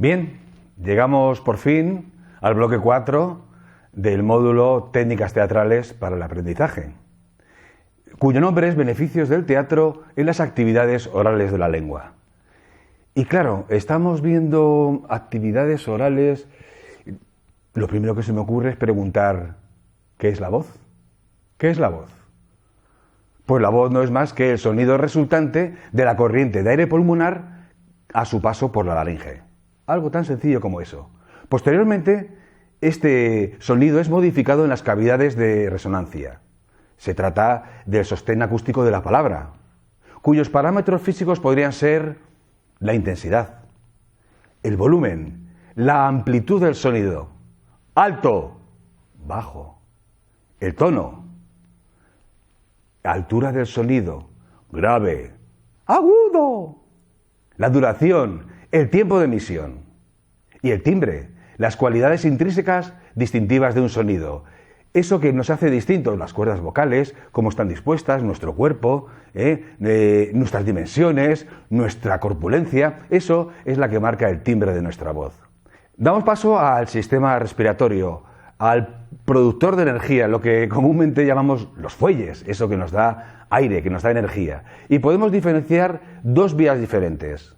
Bien, llegamos por fin al bloque 4 del módulo Técnicas teatrales para el aprendizaje, cuyo nombre es Beneficios del teatro en las actividades orales de la lengua. Y claro, estamos viendo actividades orales. Lo primero que se me ocurre es preguntar, ¿qué es la voz? ¿Qué es la voz? Pues la voz no es más que el sonido resultante de la corriente de aire pulmonar a su paso por la laringe. Algo tan sencillo como eso. Posteriormente, este sonido es modificado en las cavidades de resonancia. Se trata del sostén acústico de la palabra, cuyos parámetros físicos podrían ser la intensidad, el volumen, la amplitud del sonido, alto, bajo, el tono, altura del sonido, grave, agudo, la duración, el tiempo de emisión y el timbre, las cualidades intrínsecas distintivas de un sonido. Eso que nos hace distintos, las cuerdas vocales, cómo están dispuestas, nuestro cuerpo, nuestras dimensiones, nuestra corpulencia, eso es la que marca el timbre de nuestra voz. Damos paso al sistema respiratorio, al productor de energía, lo que comúnmente llamamos los fuelles, eso que nos da aire, que nos da energía. Y podemos diferenciar dos vías diferentes.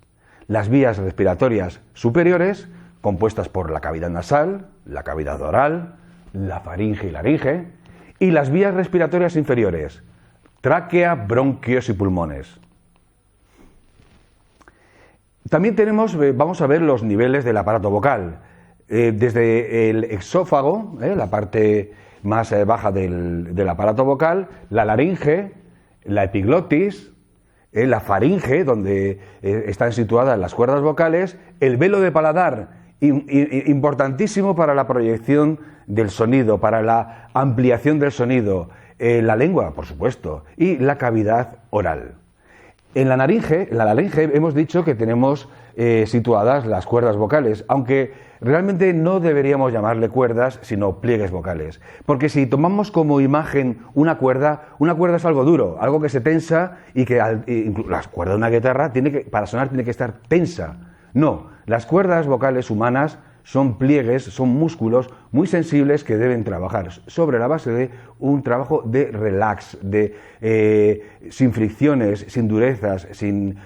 Las vías respiratorias superiores, compuestas por la cavidad nasal, la cavidad oral, la faringe y laringe, y las vías respiratorias inferiores, tráquea, bronquios y pulmones. También vamos a ver los niveles del aparato vocal, desde el exófago, la parte más baja del aparato vocal, la laringe, la epiglotis, la faringe, donde están situadas las cuerdas vocales, el velo de paladar, importantísimo para la proyección del sonido, para la ampliación del sonido, la lengua, por supuesto, y la cavidad oral. En la laringe hemos dicho que tenemos situadas las cuerdas vocales, aunque realmente no deberíamos llamarle cuerdas, sino pliegues vocales. Porque si tomamos como imagen una cuerda es algo duro, algo que se tensa y que la cuerda de una guitarra para sonar tiene que estar tensa. No, las cuerdas vocales humanas son pliegues, son músculos muy sensibles que deben trabajar sobre la base de un trabajo de relax, sin fricciones, sin durezas, sin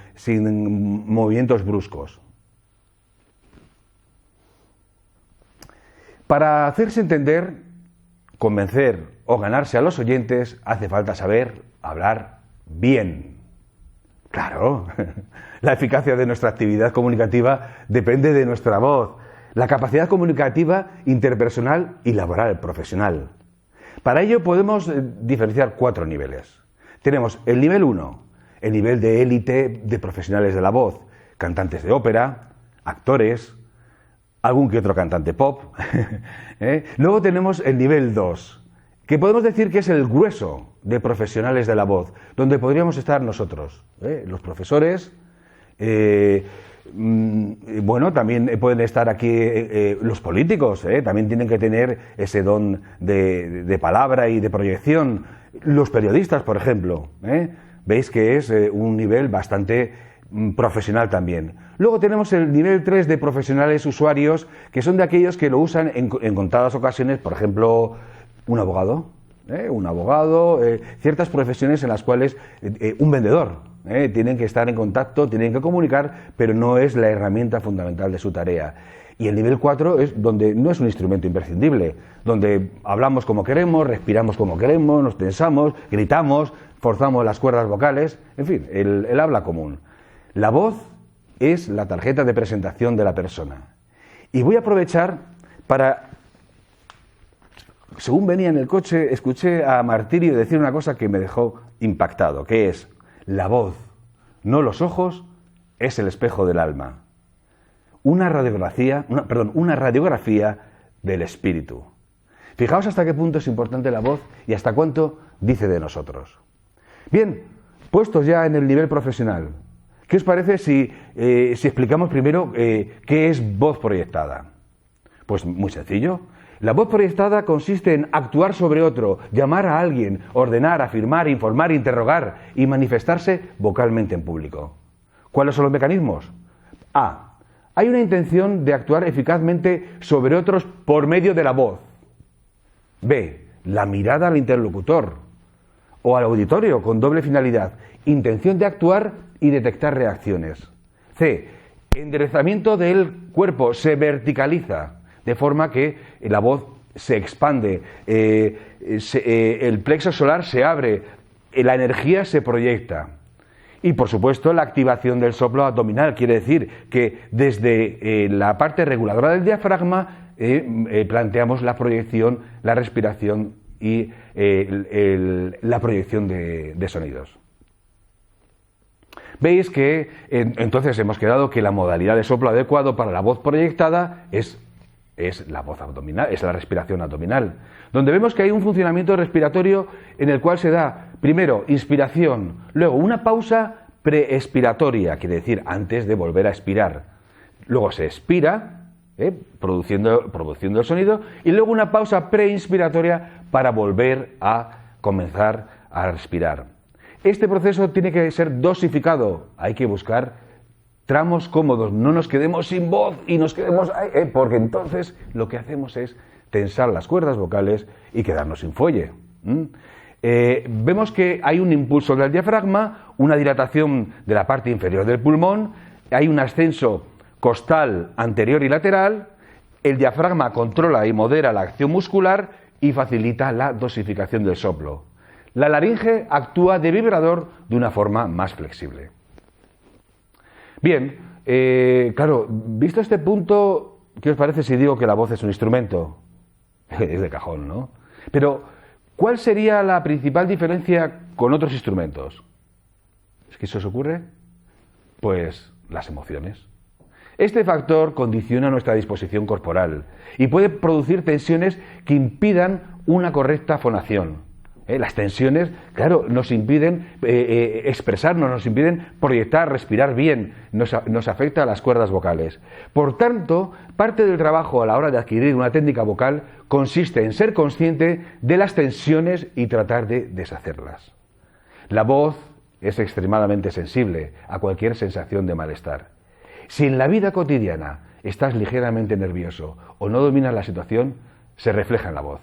movimientos bruscos. Para hacerse entender, convencer o ganarse a los oyentes, hace falta saber hablar bien. Claro, la eficacia de nuestra actividad comunicativa depende de nuestra voz, la capacidad comunicativa interpersonal y laboral profesional. Para ello podemos diferenciar 4 niveles. Tenemos el nivel 1, el nivel de élite de profesionales de la voz, cantantes de ópera, actores, algún que otro cantante pop. Luego tenemos el nivel 2, que podemos decir que es el grueso de profesionales de la voz, donde podríamos estar nosotros, los profesores. También pueden estar aquí los políticos, también tienen que tener ese don de palabra y de proyección. Los periodistas, por ejemplo, veis que es un nivel bastante profesional también. Luego tenemos el nivel 3 de profesionales usuarios, que son de aquellos que lo usan en contadas ocasiones, por ejemplo, un abogado, ciertas profesiones en las cuales un vendedor, tienen que estar en contacto, tienen que comunicar, pero no es la herramienta fundamental de su tarea. Y el nivel 4 es donde no es un instrumento imprescindible, donde hablamos como queremos, respiramos como queremos, nos tensamos, gritamos, forzamos las cuerdas vocales, en fin, el habla común. La voz es la tarjeta de presentación de la persona. Y voy a aprovechar para... Según venía en el coche, escuché a Martirio decir una cosa que me dejó impactado, que es: la voz, no los ojos, es el espejo del alma. Una radiografía del espíritu. Fijaos hasta qué punto es importante la voz y hasta cuánto dice de nosotros. Bien, puestos ya en el nivel profesional, ¿qué os parece si explicamos primero qué es voz proyectada? Pues muy sencillo. La voz proyectada consiste en actuar sobre otro, llamar a alguien, ordenar, afirmar, informar, interrogar y manifestarse vocalmente en público. ¿Cuáles son los mecanismos? A. Hay una intención de actuar eficazmente sobre otros por medio de la voz. B. La mirada al interlocutor o al auditorio con doble finalidad. Intención de actuar y detectar reacciones. C. Enderezamiento del cuerpo, se verticaliza, de forma que la voz se expande, el plexo solar se abre, la energía se proyecta. Y por supuesto la activación del soplo abdominal, quiere decir que desde la parte reguladora del diafragma planteamos la proyección, la respiración y la proyección de sonidos. Veis que entonces hemos quedado que la modalidad de soplo adecuado para la voz proyectada es la voz abdominal, es la respiración abdominal, donde vemos que hay un funcionamiento respiratorio en el cual se da primero inspiración, luego una pausa preexpiratoria, quiere decir antes de volver a expirar, luego se expira, produciendo el sonido, y luego una pausa preinspiratoria para volver a comenzar a respirar. Este proceso tiene que ser dosificado, hay que buscar tramos cómodos, no nos quedemos sin voz y nos quedemos ahí, porque entonces lo que hacemos es tensar las cuerdas vocales y quedarnos sin fuelle. Vemos que hay un impulso del diafragma, una dilatación de la parte inferior del pulmón, hay un ascenso costal anterior y lateral, el diafragma controla y modera la acción muscular y facilita la dosificación del soplo. La laringe actúa de vibrador de una forma más flexible. Bien, claro, visto este punto, ¿qué os parece si digo que la voz es un instrumento? Es de cajón, ¿no? Pero, ¿cuál sería la principal diferencia con otros instrumentos? ¿Es que se os ocurre? Pues las emociones. Este factor condiciona nuestra disposición corporal y puede producir tensiones que impidan una correcta fonación. Las tensiones, claro, nos impiden expresarnos, nos impiden proyectar, respirar bien, nos afecta a las cuerdas vocales. Por tanto, parte del trabajo a la hora de adquirir una técnica vocal consiste en ser consciente de las tensiones y tratar de deshacerlas. La voz es extremadamente sensible a cualquier sensación de malestar. Si en la vida cotidiana estás ligeramente nervioso o no dominas la situación, se refleja en la voz.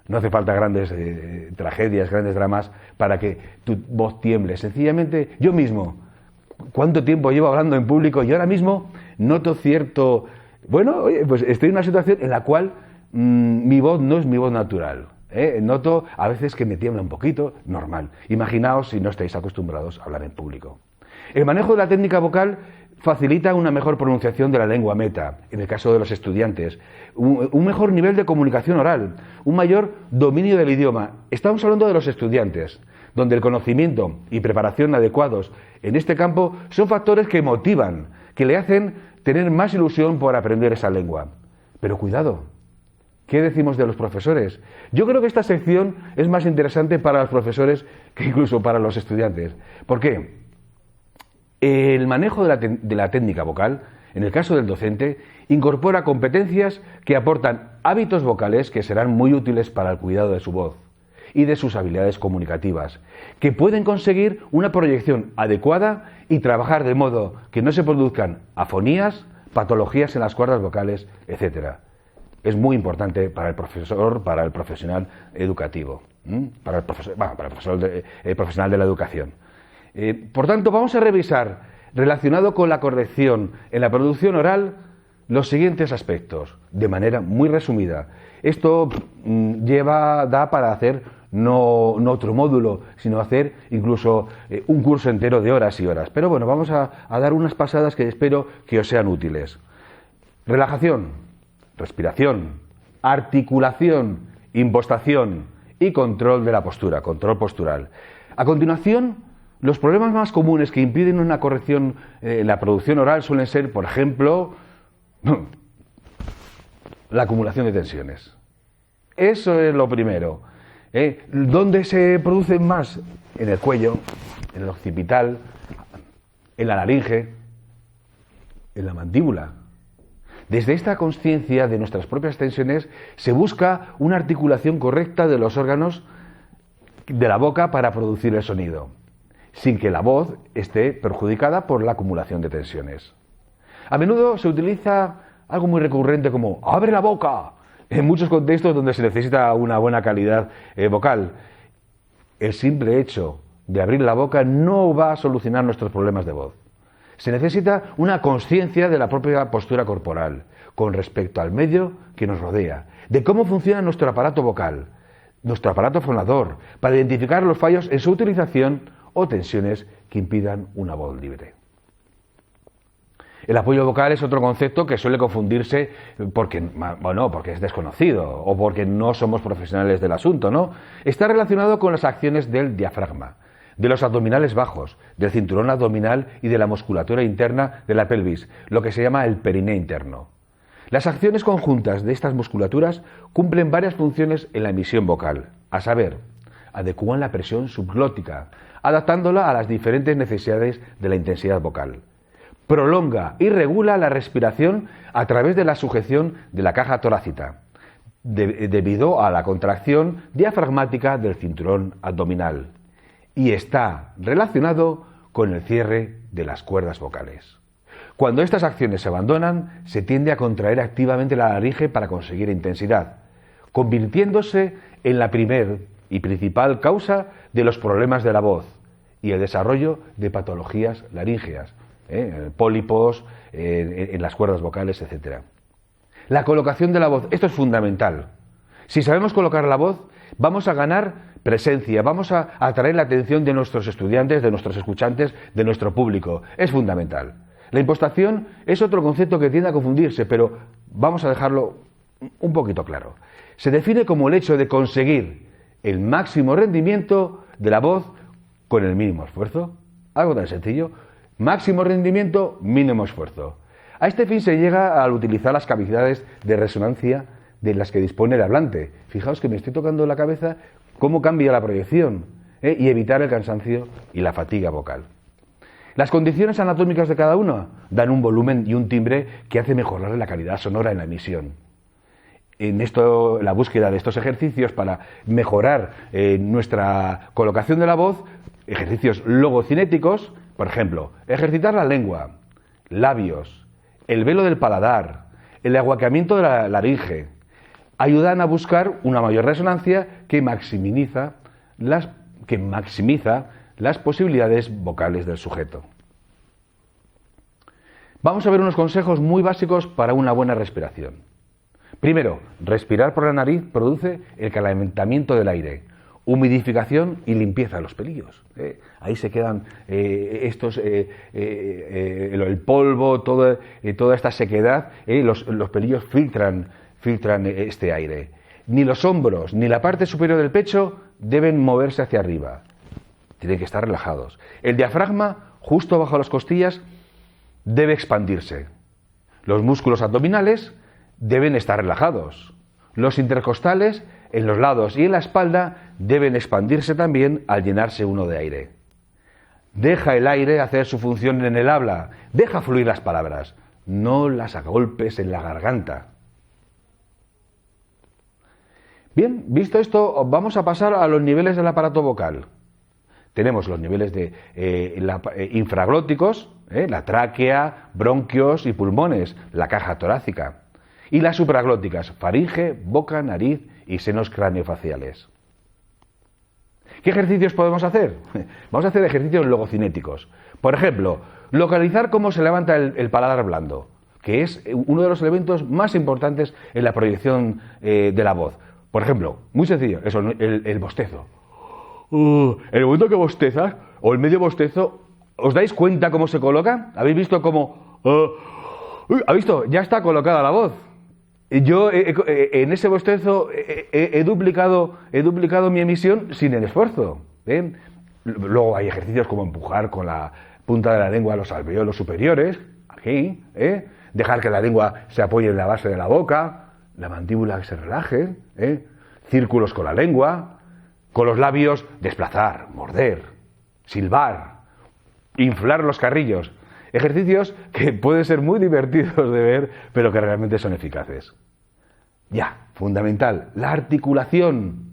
No hace falta grandes tragedias, grandes dramas para que tu voz tiemble. Sencillamente, yo mismo, ¿cuánto tiempo llevo hablando en público? Y ahora mismo noto cierto... Bueno, oye, pues estoy en una situación en la cual mi voz no es mi voz natural. Noto a veces que me tiembla un poquito, normal. Imaginaos si no estáis acostumbrados a hablar en público. El manejo de la técnica vocal facilita una mejor pronunciación de la lengua meta, en el caso de los estudiantes, un mejor nivel de comunicación oral, un mayor dominio del idioma. Estamos hablando de los estudiantes, donde el conocimiento y preparación adecuados en este campo son factores que motivan, que le hacen tener más ilusión por aprender esa lengua. Pero cuidado, ¿qué decimos de los profesores? Yo creo que esta sección es más interesante para los profesores que incluso para los estudiantes. ¿Por qué? El manejo de la técnica vocal, en el caso del docente, incorpora competencias que aportan hábitos vocales que serán muy útiles para el cuidado de su voz y de sus habilidades comunicativas, que pueden conseguir una proyección adecuada y trabajar de modo que no se produzcan afonías, patologías en las cuerdas vocales, etc. Es muy importante para el profesor, para el profesional educativo, para el profesional de la educación. Por tanto, vamos a revisar, relacionado con la corrección en la producción oral, los siguientes aspectos, de manera muy resumida. Esto da para hacer no otro módulo, sino hacer incluso un curso entero de horas y horas. Pero bueno, vamos a dar unas pasadas que espero que os sean útiles. Relajación, respiración, articulación, impostación y control de la postura, control postural. A continuación, los problemas más comunes que impiden una corrección en la producción oral suelen ser, por ejemplo, la acumulación de tensiones. Eso es lo primero. ¿Dónde se producen más? En el cuello, en el occipital, en la laringe, en la mandíbula. Desde esta consciencia de nuestras propias tensiones se busca una articulación correcta de los órganos de la boca para producir el sonido, sin que la voz esté perjudicada por la acumulación de tensiones. A menudo se utiliza algo muy recurrente como ¡abre la boca! En muchos contextos donde se necesita una buena calidad vocal. El simple hecho de abrir la boca no va a solucionar nuestros problemas de voz. Se necesita una conciencia de la propia postura corporal con respecto al medio que nos rodea, de cómo funciona nuestro aparato vocal, nuestro aparato fonador, para identificar los fallos en su utilización o tensiones que impidan una voz libre. El apoyo vocal es otro concepto que suele confundirse porque es desconocido o porque no somos profesionales del asunto, ¿no? Está relacionado con las acciones del diafragma, de los abdominales bajos, del cinturón abdominal y de la musculatura interna de la pelvis, lo que se llama el perineo interno. Las acciones conjuntas de estas musculaturas cumplen varias funciones en la emisión vocal, a saber, adecúan la presión subglótica, adaptándola a las diferentes necesidades de la intensidad vocal. Prolonga y regula la respiración a través de la sujeción de la caja torácica, debido a la contracción diafragmática del cinturón abdominal, y está relacionado con el cierre de las cuerdas vocales. Cuando estas acciones se abandonan, se tiende a contraer activamente la laringe para conseguir intensidad, convirtiéndose en la primer y principal causa de los problemas de la voz y el desarrollo de patologías laríngeas, pólipos en las cuerdas vocales, etc. La colocación de la voz, esto es fundamental. Si sabemos colocar la voz, vamos a ganar presencia, vamos a atraer la atención de nuestros estudiantes, de nuestros escuchantes, de nuestro público. Es fundamental. La impostación es otro concepto que tiende a confundirse, pero vamos a dejarlo un poquito claro. Se define como el hecho de conseguir el máximo rendimiento de la voz con el mínimo esfuerzo. Algo tan sencillo. Máximo rendimiento, mínimo esfuerzo. A este fin se llega al utilizar las cavidades de resonancia de las que dispone el hablante. Fijaos que me estoy tocando la cabeza, cómo cambia la proyección, y evitar el cansancio y la fatiga vocal. Las condiciones anatómicas de cada uno dan un volumen y un timbre que hace mejorar la calidad sonora en la emisión. En la búsqueda de estos ejercicios para mejorar nuestra colocación de la voz, ejercicios logocinéticos, por ejemplo, ejercitar la lengua, labios, el velo del paladar, el aguacamiento de la laringe, ayudan a buscar una mayor resonancia que maximiza las posibilidades vocales del sujeto. Vamos a ver unos consejos muy básicos para una buena respiración. Primero, respirar por la nariz produce el calentamiento del aire, humidificación y limpieza de los pelillos. Ahí se quedan el polvo, toda esta sequedad, los pelillos filtran este aire. Ni los hombros ni la parte superior del pecho deben moverse hacia arriba. Tienen que estar relajados. El diafragma, justo bajo las costillas, debe expandirse. Los músculos abdominales deben estar relajados. Los intercostales, en los lados y en la espalda, deben expandirse también al llenarse uno de aire. Deja el aire hacer su función en el habla. Deja fluir las palabras. No las agolpes en la garganta. Bien, visto esto, vamos a pasar a los niveles del aparato vocal. Tenemos los niveles infraglóticos, la tráquea, bronquios y pulmones, la caja torácica. Y las supraglóticas, faringe, boca, nariz y senos craneofaciales. ¿Qué ejercicios podemos hacer? Vamos a hacer ejercicios logocinéticos. Por ejemplo, localizar cómo se levanta el paladar blando, que es uno de los elementos más importantes en la proyección de la voz. Por ejemplo, muy sencillo, eso, el bostezo. El momento que bostezas, o el medio bostezo, ¿os dais cuenta cómo se coloca? ¿Habéis visto cómo...? ¿Habéis visto? Ya está colocada la voz. Yo en ese bostezo he duplicado mi emisión sin el esfuerzo. Luego hay ejercicios como empujar con la punta de la lengua a los alveolos superiores, aquí, dejar que la lengua se apoye en la base de la boca, la mandíbula que se relaje, círculos con la lengua, con los labios desplazar, morder, silbar, inflar los carrillos. Ejercicios que pueden ser muy divertidos de ver, pero que realmente son eficaces. Ya, fundamental, la articulación.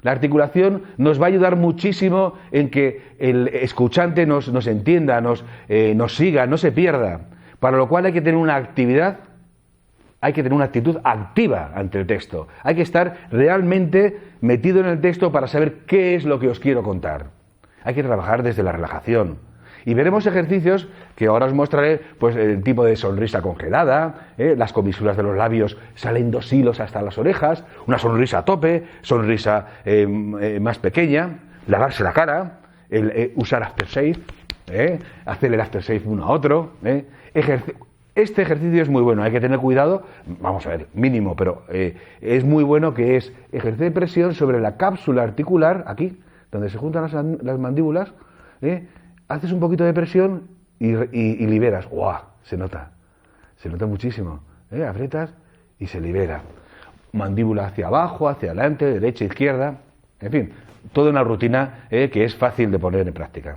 La articulación nos va a ayudar muchísimo en que el escuchante nos entienda, nos siga, no se pierda. para lo cual hay que tener una actividad, hay que tener una actitud activa ante el texto. Hay que estar realmente metido en el texto para saber qué es lo que os quiero contar. Hay que trabajar desde la relajación. Y veremos ejercicios que ahora os mostraré, pues el tipo de sonrisa congelada, las comisuras de los labios salen 2 hilos hasta las orejas, una sonrisa a tope, sonrisa más pequeña, lavarse la cara, usar aftershave, hacer el aftershave uno a otro. Este ejercicio es muy bueno, hay que tener cuidado, vamos a ver, mínimo, pero es muy bueno, que es ejercer presión sobre la cápsula articular, aquí, donde se juntan las mandíbulas, haces un poquito de presión y liberas. ¡Guau! Se nota muchísimo. Aprietas y se libera. Mandíbula hacia abajo, hacia adelante, derecha, izquierda. En fin, toda una rutina que es fácil de poner en práctica.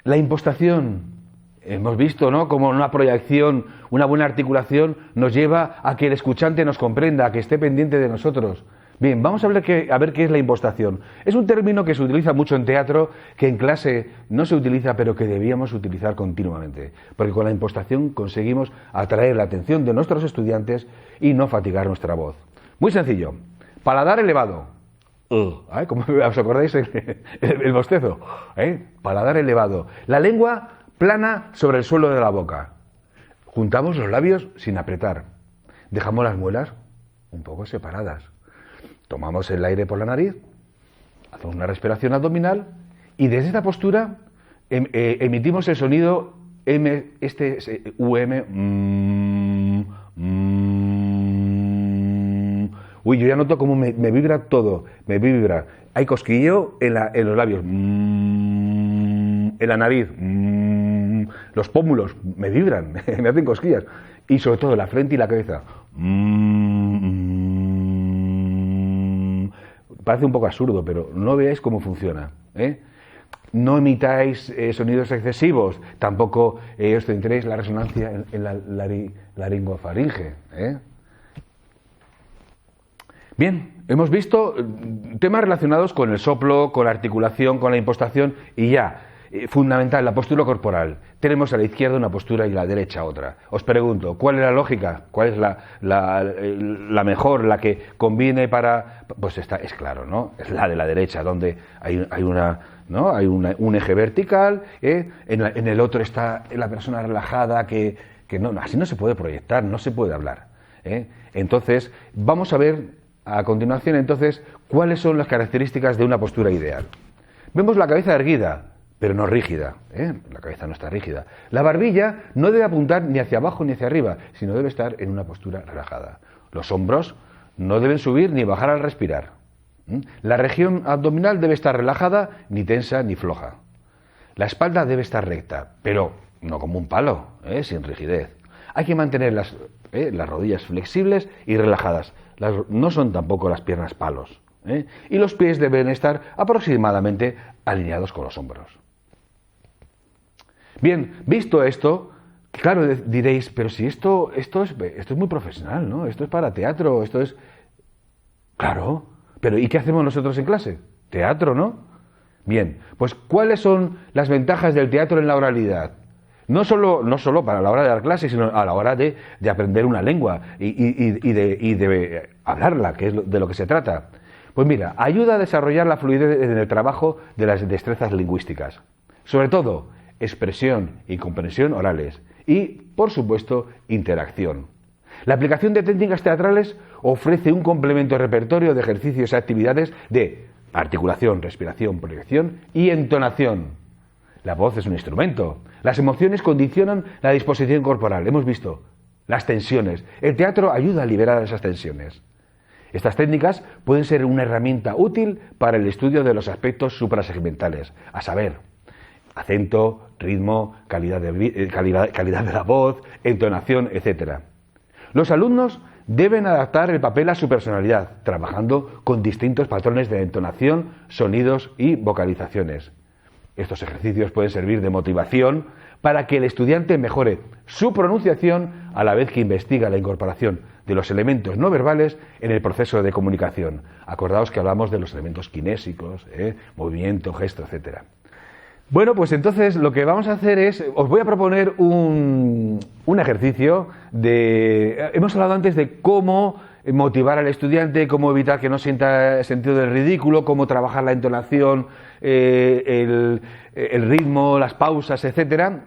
La impostación. Hemos visto, ¿no?, como una proyección, una buena articulación nos lleva a que el escuchante nos comprenda, a que esté pendiente de nosotros. Bien, vamos a ver qué es la impostación. Es un término que se utiliza mucho en teatro, que en clase no se utiliza, pero que debíamos utilizar continuamente, porque con la impostación conseguimos atraer la atención de nuestros estudiantes y no fatigar nuestra voz. Muy sencillo. Paladar elevado. ¿Cómo os acordáis el bostezo? Paladar elevado. La lengua plana sobre el suelo de la boca. Juntamos los labios sin apretar. Dejamos las muelas un poco separadas. Tomamos el aire por la nariz, hacemos una respiración abdominal y desde esta postura emitimos el sonido Uy, yo ya noto cómo me vibra todo, me vibra. Hay cosquilleo en los labios, en la nariz, los pómulos me vibran, me hacen cosquillas. Y sobre todo la frente y la cabeza. Parece un poco absurdo, pero no veáis cómo funciona. No emitáis sonidos excesivos, tampoco os centréis la resonancia en la laringofaringe. Bien, hemos visto temas relacionados con el soplo, con la articulación, con la impostación y ya. Fundamental, la postura corporal. Tenemos a la izquierda una postura y a la derecha otra. Os pregunto, ¿cuál es la lógica? ¿Cuál es la mejor, la que conviene para...? Pues esta es claro, ¿no? Es la de la derecha, donde hay un eje vertical, en el otro está la persona relajada, que no, así no se puede proyectar, no se puede hablar. Entonces, vamos a ver a continuación, entonces, cuáles son las características de una postura ideal. Vemos la cabeza erguida, pero no rígida, la cabeza no está rígida. La barbilla no debe apuntar ni hacia abajo ni hacia arriba, sino debe estar en una postura relajada. Los hombros no deben subir ni bajar al respirar. La región abdominal debe estar relajada, ni tensa ni floja. La espalda debe estar recta, pero no como un palo, sin rigidez. Hay que mantener las rodillas flexibles y relajadas. No son tampoco las piernas palos. Y los pies deben estar aproximadamente alineados con los hombros. Bien, visto esto, claro, diréis, pero si esto es muy profesional, ¿no? Esto es para teatro, esto es... Claro, pero ¿y qué hacemos nosotros en clase? Teatro, ¿no? Bien, pues ¿cuáles son las ventajas del teatro en la oralidad? No solo para la hora de dar clases, sino a la hora de aprender una lengua y de hablarla, que es de lo que se trata. Pues mira, ayuda a desarrollar la fluidez en el trabajo de las destrezas lingüísticas. Sobre todo, expresión y comprensión orales. Y, por supuesto, interacción. La aplicación de técnicas teatrales ofrece un complemento repertorio de ejercicios y actividades de articulación, respiración, proyección y entonación. La voz es un instrumento. Las emociones condicionan la disposición corporal. Hemos visto las tensiones. El teatro ayuda a liberar esas tensiones. Estas técnicas pueden ser una herramienta útil para el estudio de los aspectos suprasegmentales, a saber, acento, ritmo, calidad de la voz, entonación, etc. Los alumnos deben adaptar el papel a su personalidad, trabajando con distintos patrones de entonación, sonidos y vocalizaciones. Estos ejercicios pueden servir de motivación para que el estudiante mejore su pronunciación a la vez que investiga la incorporación de los elementos no verbales en el proceso de comunicación. Acordaos que hablamos de los elementos kinésicos, movimiento, gesto, etc. Bueno, pues entonces lo que vamos a hacer es, os voy a proponer un ejercicio de... Hemos hablado antes de cómo motivar al estudiante, cómo evitar que no sienta sentido del ridículo, cómo trabajar la entonación, el ritmo, las pausas, etcétera.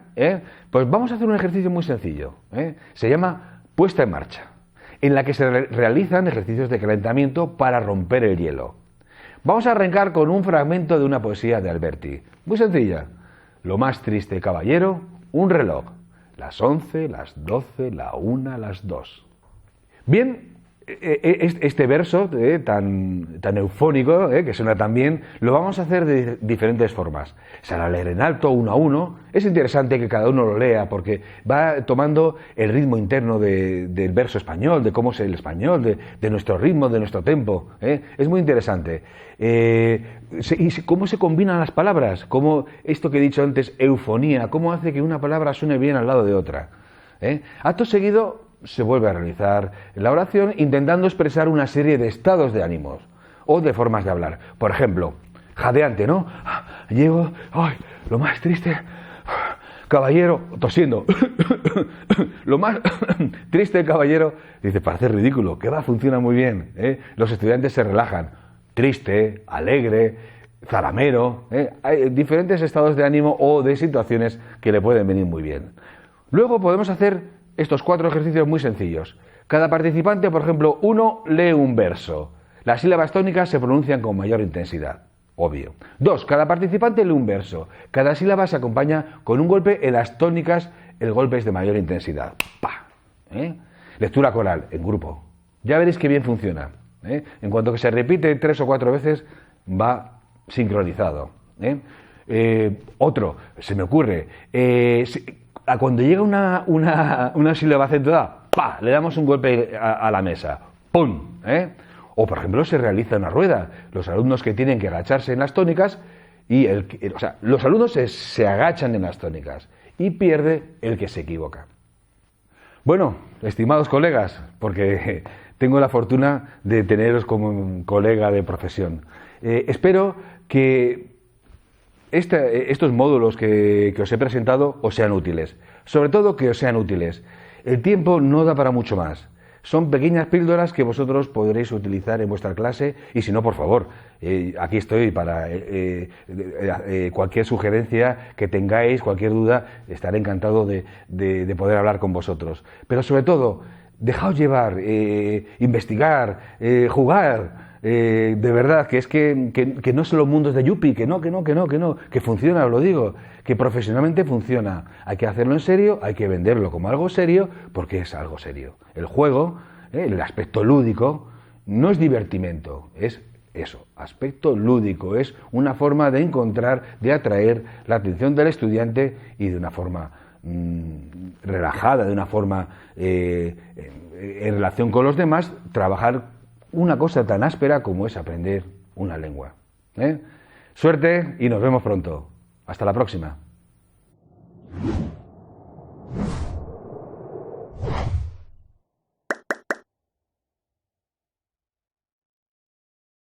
Pues vamos a hacer un ejercicio muy sencillo. Se llama puesta en marcha, en la que se realizan ejercicios de calentamiento para romper el hielo. Vamos a arrancar con un fragmento de una poesía de Alberti. Muy sencilla. Lo más triste, caballero, un reloj. Las 11, las 12, la 1, las 2. Bien, este verso tan eufónico, que suena tan bien, lo vamos a hacer de diferentes formas. Se hará leer en alto, uno a uno. Es interesante que cada uno lo lea porque va tomando el ritmo interno del verso español, de cómo es el español, de nuestro ritmo, de nuestro tempo. Es muy interesante. Y cómo se combinan las palabras, cómo esto que he dicho antes, eufonía, cómo hace que una palabra suene bien al lado de otra. Acto seguido se vuelve a realizar la oración intentando expresar una serie de estados de ánimos o de formas de hablar. Por ejemplo, jadeante, ¿no? Llego, ay, lo más triste, caballero, tosiendo, lo más triste, caballero, dice, parece ridículo, que va, funciona muy bien, Los estudiantes se relajan, triste, alegre, zaramero, hay diferentes estados de ánimo o de situaciones que le pueden venir muy bien. Luego podemos hacer estos 4 ejercicios muy sencillos. Cada participante, por ejemplo, uno lee un verso. Las sílabas tónicas se pronuncian con mayor intensidad, obvio. 2, cada participante lee un verso. Cada sílaba se acompaña con un golpe en las tónicas, el golpe es de mayor intensidad. ¡Pah! Lectura coral, en grupo. Ya veréis que bien funciona. En cuanto que se repite 3 o 4 veces, va sincronizado. Otro, se me ocurre... Cuando llega una sílaba acentuada, ¡pa!, le damos un golpe a la mesa. ¡Pum! O, por ejemplo, se realiza una rueda. Los alumnos que tienen que agacharse en las tónicas, los alumnos se agachan en las tónicas y pierde el que se equivoca. Bueno, estimados colegas, porque tengo la fortuna de teneros como un colega de profesión, espero que estos módulos que os he presentado os sean útiles. Sobre todo que os sean útiles. El tiempo no da para mucho más. Son pequeñas píldoras que vosotros podréis utilizar en vuestra clase y si no, por favor, aquí estoy para cualquier sugerencia que tengáis, cualquier duda, estaré encantado de poder hablar con vosotros. Pero sobre todo, dejaos llevar, investigar, jugar. De verdad, que es que no son los mundos de Yupi, que funciona, os lo digo, que profesionalmente funciona. Hay que hacerlo en serio, hay que venderlo como algo serio, porque es algo serio. El juego, el aspecto lúdico, no es divertimento, es eso, aspecto lúdico, es una forma de encontrar, de atraer la atención del estudiante y de una forma relajada, de una forma en relación con los demás, trabajar una cosa tan áspera como es aprender una lengua. Suerte y nos vemos pronto. Hasta la próxima.